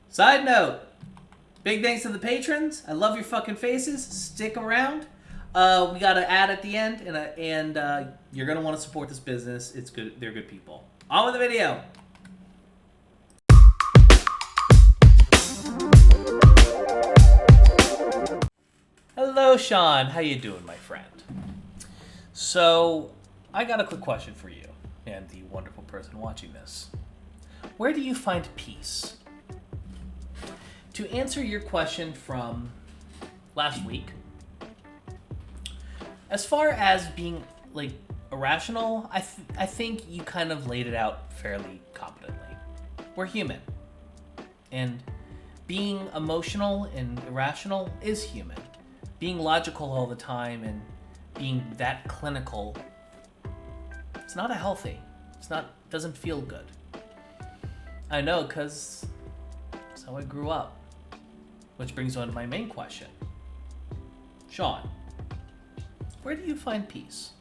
Side note, big thanks to the patrons. I love your fucking faces. Stick around. We got an ad at the end, and you're gonna want to support this business. It's good. They're good people. On with the video. Hello, Sean. How you doing, my friend? So, I got a quick question for you and the wonderful person watching this. Where do you find peace? To answer your question from last week, as far as being like irrational, I think you kind of laid it out fairly competently. We're human, and being emotional and irrational is human. Being logical all the time and being that clinical, it's not a healthy. Doesn't feel good. I know, because that's how I grew up. Which brings on to my main question. Sean, where do you find peace?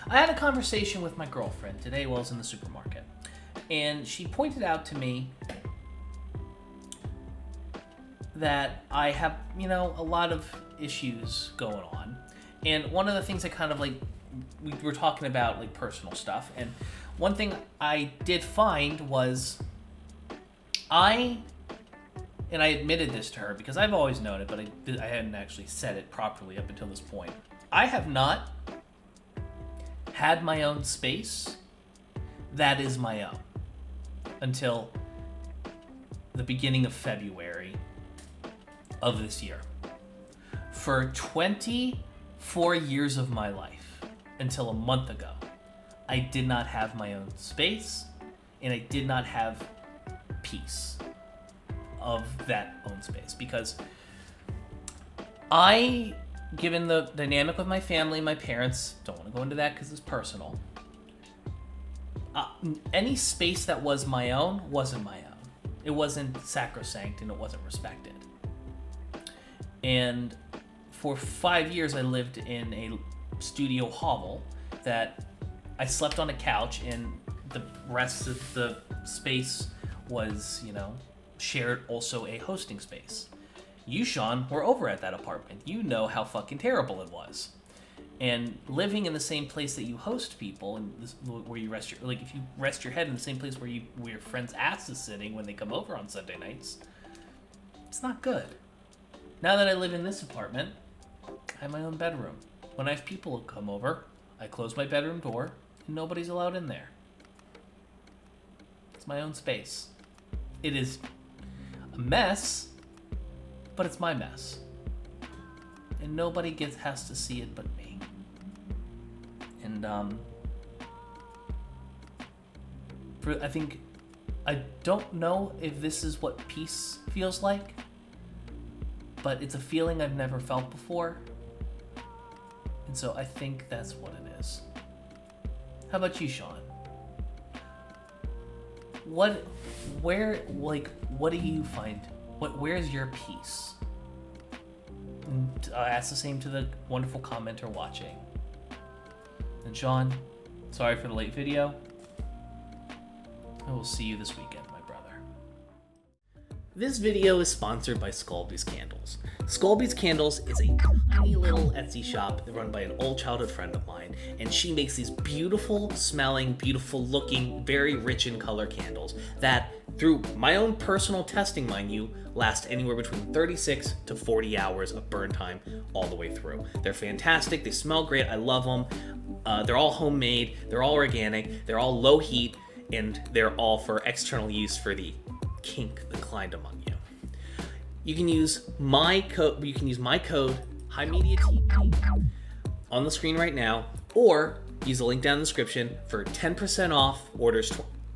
I had a conversation with my girlfriend today while I was in the supermarket, and she pointed out to me that I have, a lot of issues going on. And one of the things I kind of we were talking about personal stuff, and one thing I did find was and I admitted this to her because I've always known it, but I hadn't actually said it properly up until this point. I have not had my own space that is my own until the beginning of February of this year. For 24 years of my life, until a month ago, I did not have my own space, and I did not have peace of that own space, because given the dynamic with my family, my parents, don't want to go into that because it's personal, any space that was my own wasn't my own. It wasn't sacrosanct and it wasn't respected. And for 5 years I lived in a studio hovel that I slept on a couch, and the rest of the space was, shared also a hosting space. You, Sean, were over at that apartment. You know how fucking terrible it was. And living in the same place that you host people, and where you rest if you rest your head in the same place where your friend's ass is sitting when they come over on Sunday nights, it's not good. Now that I live in this apartment, I have my own bedroom. When I have people come over, I close my bedroom door, and nobody's allowed in there. It's my own space. It is a mess, but it's my mess. And nobody has to see it but me. And I don't know if this is what peace feels like, but it's a feeling I've never felt before. And so I think that's what it is. How about you, Sean? What do you find? Where's your peace? And I ask the same to the wonderful commenter watching. And Sean, sorry for the late video. I will see you this weekend, my brother. This video is sponsored by Scolby's Candles. Scolby's Candles is a tiny little Etsy shop run by an old childhood friend of mine, and she makes these beautiful smelling, beautiful looking, very rich in color candles that, through my own personal testing, mind you, last anywhere between 36 to 40 hours of burn time all the way through. They're fantastic, they smell great, I love them. They're all homemade, they're all organic, they're all low heat, and they're all for external use for the kink inclined among you. You can use my code HIMediaTV on the screen right now, or use the link down in the description for 10% off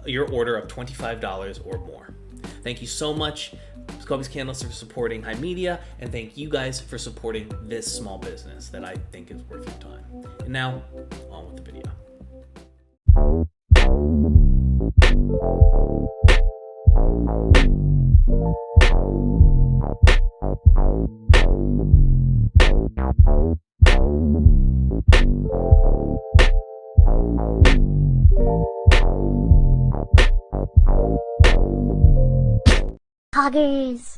your order of $25 or more. Thank you so much, Scolby's Candles, for supporting HIMedia, and thank you guys for supporting this small business that I think is worth your time. And now, on with the video. Poggers.